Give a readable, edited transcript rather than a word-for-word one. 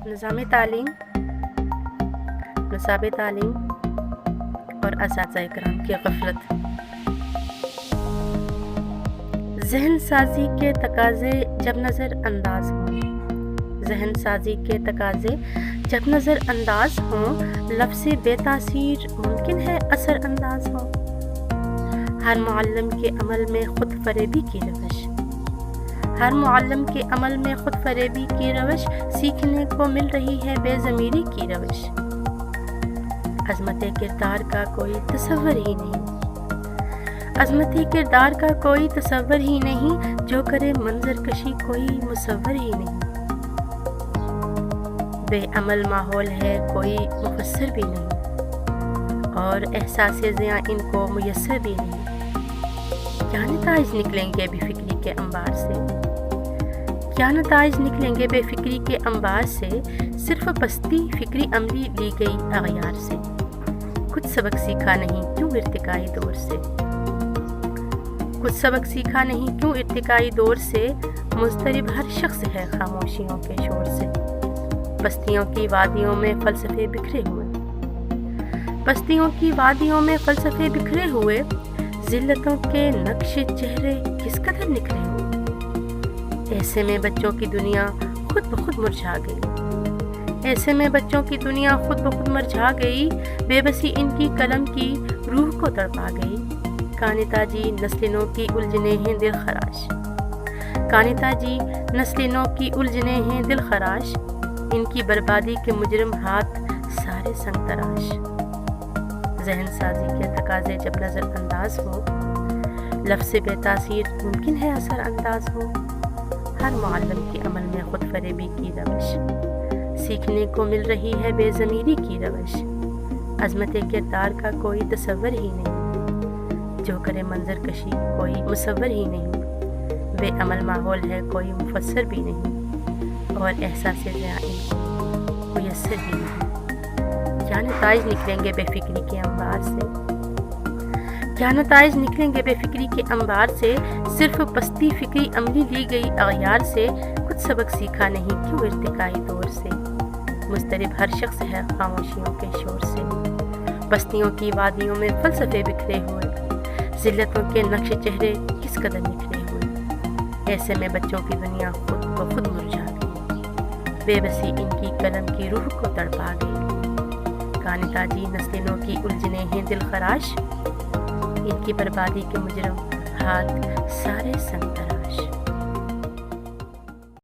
نظام تعلیم، نصاب تعلیم اور اساتذہ کرام کی غفلت۔ ذہن سازی کے تقاضے جب نظر انداز ہوں، ذہن سازی کے تقاضے جب نظر انداز ہوں، لفظ بے تاثیر ممکن ہے اثر انداز ہو۔ ہر معلم کے عمل میں خود فریبی کی روش، ہر معلم کے عمل میں خود فریبی کی روش، سیکھنے کو مل رہی ہے بے ضمیری کی روش۔ عظمت کردار کا کوئی تصور ہی نہیں، عظمت کردار کا کوئی تصور ہی نہیں، جو کرے منظر کشی کوئی مصور ہی نہیں۔ بے عمل ماحول ہے کوئی مفسر بھی نہیں، اور احساس زیاں ان کو میسر بھی نہیں۔ کیا نتائج نکلیں گے بے فکری کے انبار سے، کیا نتائج نکلیں گے بے فکری کے انبار سے، صرف پستی فکری عملی لی گئی اغیار سے۔ کچھ سبق سیکھا نہیں کیوں ارتقائی دور سے، کچھ سبق سیکھا نہیں کیوں ارتقائی دور سے، مضطرب ہر شخص ہے خاموشیوں کے شور سے۔ بستیوں کی وادیوں میں فلسفے بکھرے ہوئے، بستیوں کی وادیوں میں فلسفے بکھرے ہوئے، ذلتوں کے نقش چہرے کس قدر نکھرے ہوئے۔ ایسے میں بچوں کی دنیا خود بخود مرجھا گئی، ایسے میں بچوں کی دنیا خود بخود مرجھا گئی، بے بسی ان کی قلم کی روح کو تڑپا گئی۔ کانتا جی نسل نو کی الجھنے ہیں دل خراش، کانتا جی نسل نو کی الجھنے ہیں دل خراش، ان کی بربادی کے مجرم ہاتھ سارے سنگ تراش۔ ذہن سازی کے تقاضے جب نظر انداز ہو، لفظ بے تاثیر ممکن ہے اثر انداز ہو۔ ہر معلم کے عمل میں خود فریبی کی روش، سیکھنے کو مل رہی ہے بے ضمیری کی روش۔ عظمت کردار کا کوئی تصور ہی نہیں، جو کرے منظر کشی کوئی مصور ہی نہیں۔ بے عمل ماحول ہے کوئی مفسر بھی نہیں، اور احساس زیاں ان کو میسر بھی نہیں۔ کیا نتائج نکلیں گے بے فکری کے انبار سے، کیا نتائج نکلیں گے بے فکری کے انبار سے، صرف پستی فکری عملی لی گئی اغیار سے۔ کچھ سبق سیکھا نہیں کیوں ارتقائی دور سے، مضطرب ہر شخص ہے خاموشیوں کے شور سے۔ بستیوں کی وادیوں میں فلسفے بکھرے ہوئے، ذلتوں کے نقش چہرے کس قدر نکھرے ہوئے۔ ایسے میں بچوں کی دنیا خود بخود مرجھا گئی، بے بسی ان کی قلم کی روح کو تڑپا گئی۔ کانتا جی نسل نو کی الجھنے ہیں دل خراش، ان کی بربادی کے مجرم ہاتھ سارے سنگ تراش۔